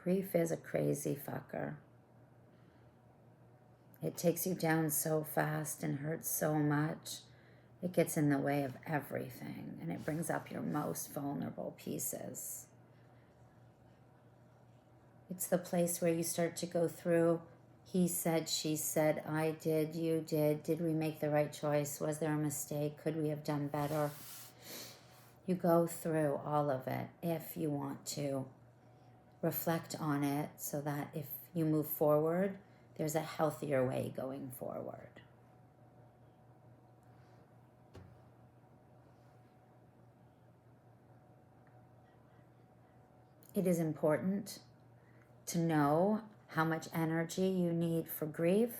Grief is a crazy fucker. It takes you down so fast and hurts so much. It gets in the way of everything, and it brings up your most vulnerable pieces. It's the place where you start to go through, he said, she said, I did, you did we make the right choice? Was there a mistake? Could we have done better? You go through all of it if you want to reflect on it so that if you move forward, there's a healthier way going forward. It is important to know how much energy you need for grief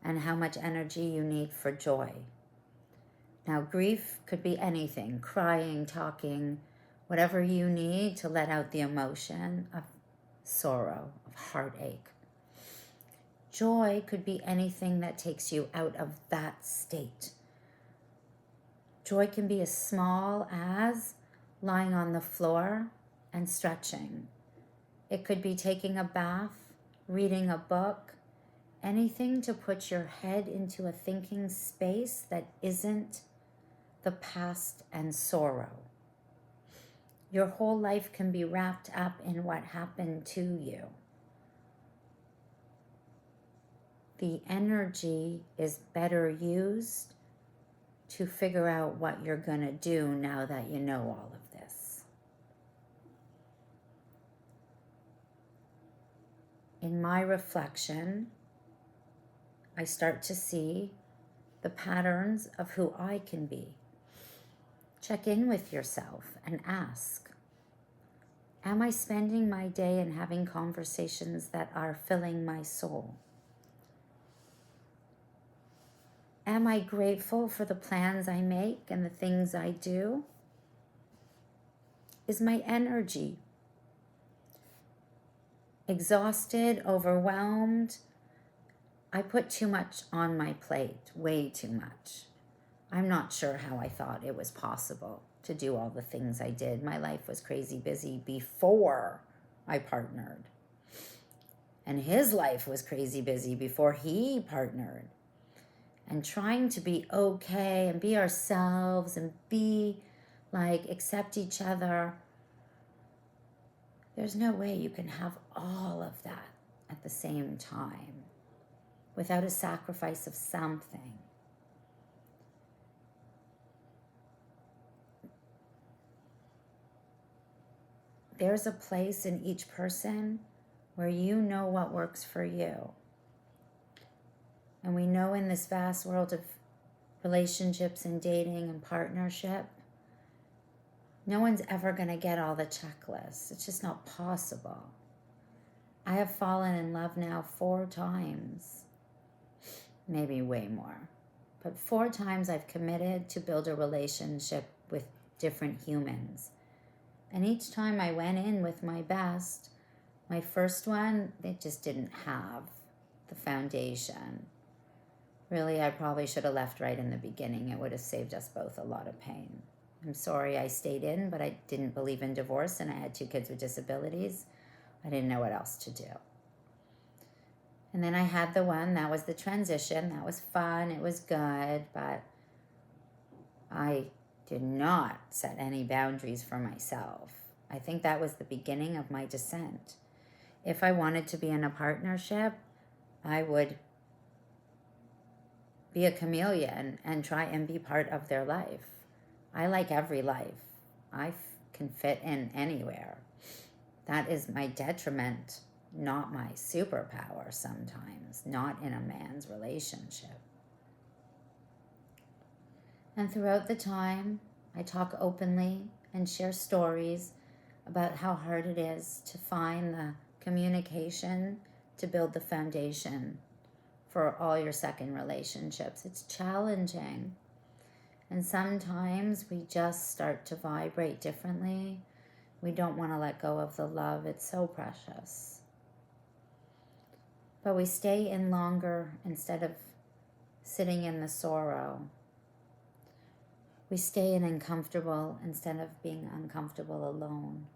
and how much energy you need for joy. Now, grief could be anything, crying, talking, whatever you need to let out the emotion of sorrow, of heartache. Joy could be anything that takes you out of that state. Joy can be as small as lying on the floor and stretching. It could be taking a bath, reading a book, anything to put your head into a thinking space that isn't the past and sorrow. Your whole life can be wrapped up in what happened to you. The energy is better used to figure out what you're going to do now that you know all of this. In my reflection, I start to see the patterns of who I can be. Check in with yourself and ask, am I spending my day and having conversations that are filling my soul? Am I grateful for the plans I make and the things I do? Is my energy exhausted, overwhelmed? I put too much on my plate, way too much. I'm not sure how I thought it was possible to do all the things I did. My life was crazy busy before I partnered. And his life was crazy busy before he partnered. And trying to be okay and be ourselves and be like, accept each other. There's no way you can have all of that at the same time without a sacrifice of something. There's a place in each person where you know what works for you. And we know in this vast world of relationships and dating and partnership, no one's ever going to get all the checklists. It's just not possible. I have fallen in love now 4 times, maybe way more. But 4 times I've committed to build a relationship with different humans. And each time I went in with my best, my first one, they just didn't have the foundation. Really, I probably should have left right in the beginning. It would have saved us both a lot of pain. I'm sorry I stayed in, but I didn't believe in divorce and I had 2 kids with disabilities. I didn't know what else to do. And then I had the one, that was the transition. That was fun, it was good, but I did not set any boundaries for myself. I think that was the beginning of my descent. If I wanted to be in a partnership, I would be a chameleon and try and be part of their life. I like every life. I can fit in anywhere. That is my detriment, not my superpower sometimes, not in a man's relationship. And throughout the time, I talk openly and share stories about how hard it is to find the communication to build the foundation for all your second relationships. It's challenging. And sometimes we just start to vibrate differently. We don't want to let go of the love. It's so precious. But we stay in longer instead of sitting in the sorrow. We stay in uncomfortable instead of being uncomfortable alone.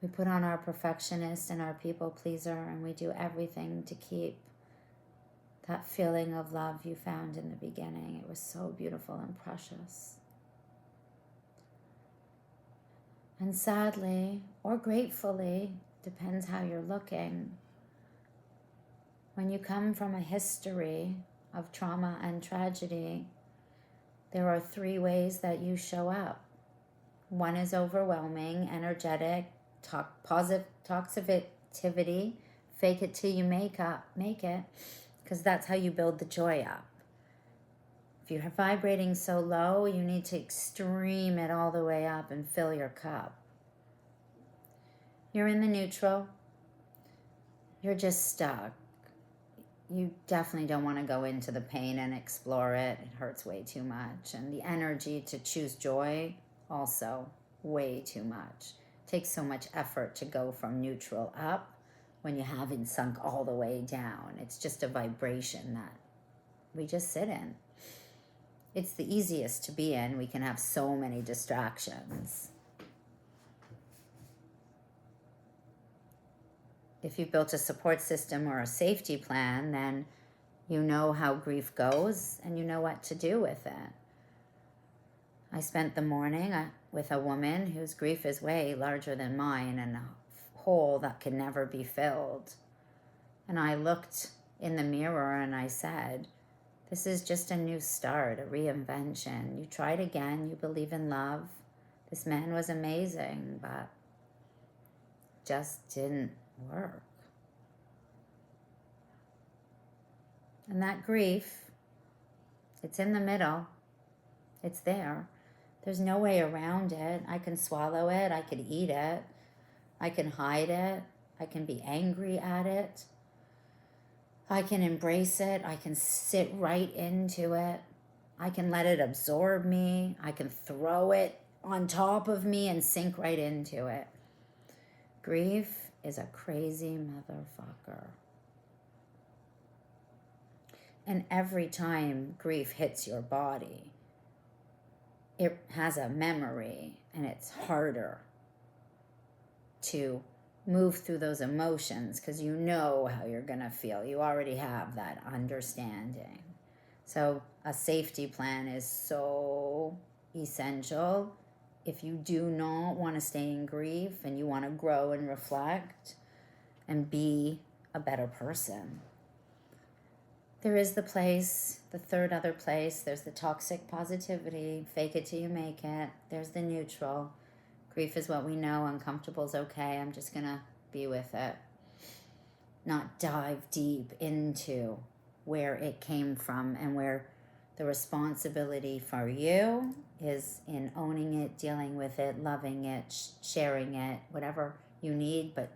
We put on our perfectionist and our people pleaser, and we do everything to keep that feeling of love you found in the beginning. It was so beautiful and precious. And sadly, or gratefully, depends how you're looking, when you come from a history of trauma and tragedy, there are 3 ways that you show up. One is overwhelming, energetic, positivity, fake it till you make it, because that's how you build the joy up. If you're vibrating so low, you need to extreme it all the way up and fill your cup. You're in the neutral. You're just stuck. You definitely don't want to go into the pain and explore it. It hurts way too much. And the energy to choose joy, also way too much. It takes so much effort to go from neutral up when you haven't sunk all the way down. It's just a vibration that we just sit in. It's the easiest to be in. We can have so many distractions. If you've built a support system or a safety plan, then you know how grief goes and you know what to do with it. I spent the morning with a woman whose grief is way larger than mine and a hole that can never be filled. And I looked in the mirror and I said, this is just a new start, a reinvention. You tried again, you believe in love. This man was amazing, but just didn't work. And that grief, it's in the middle. It's there. There's no way around it. I can swallow it. I could eat it. I can hide it. I can be angry at it. I can embrace it. I can sit right into it. I can let it absorb me. I can throw it on top of me and sink right into it. Grief is a crazy motherfucker. And every time grief hits your body, it has a memory and it's harder to move through those emotions because you know how you're going to feel. You already have that understanding. So a safety plan is so essential if you do not want to stay in grief and you want to grow and reflect and be a better person. There is the place, the third other place. There's the toxic positivity, fake it till you make it. There's the neutral. Grief is what we know. Uncomfortable is okay. I'm just going to be with it. Not dive deep into where it came from and where the responsibility for you is in owning it, dealing with it, loving it, sharing it, whatever you need, but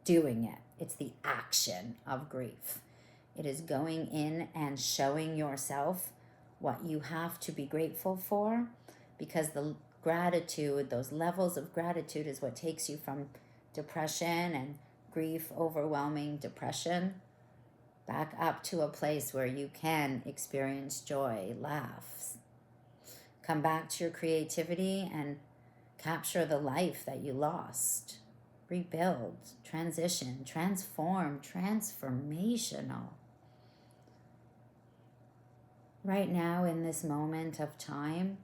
doing it. It's the action of grief. It is going in and showing yourself what you have to be grateful for, because the gratitude, those levels of gratitude is what takes you from depression and grief, overwhelming depression, back up to a place where you can experience joy, laughs, come back to your creativity and capture the life that you lost, rebuild, transition, transform, transformational. Right now, in this moment of time,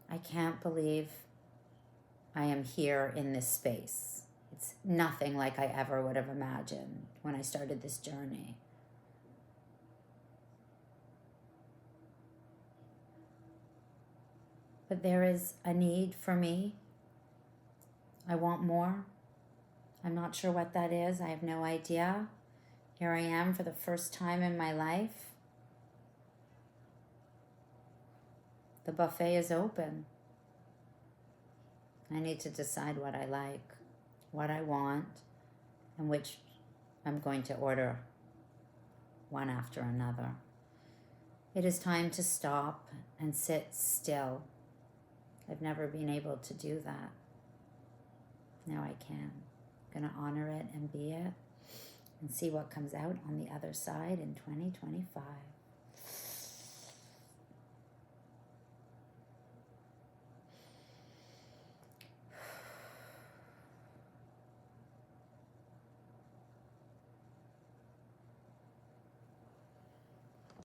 I can't believe I am here in this space. It's nothing like I ever would have imagined when I started this journey. But there is a need for me. I want more. I'm not sure what that is. I have no idea. Here I am for the first time in my life. The buffet is open. I need to decide what I like, what I want, and which I'm going to order one after another. It is time to stop and sit still. I've never been able to do that. Now I can. I'm going to honor it and be it and see what comes out on the other side in 2025.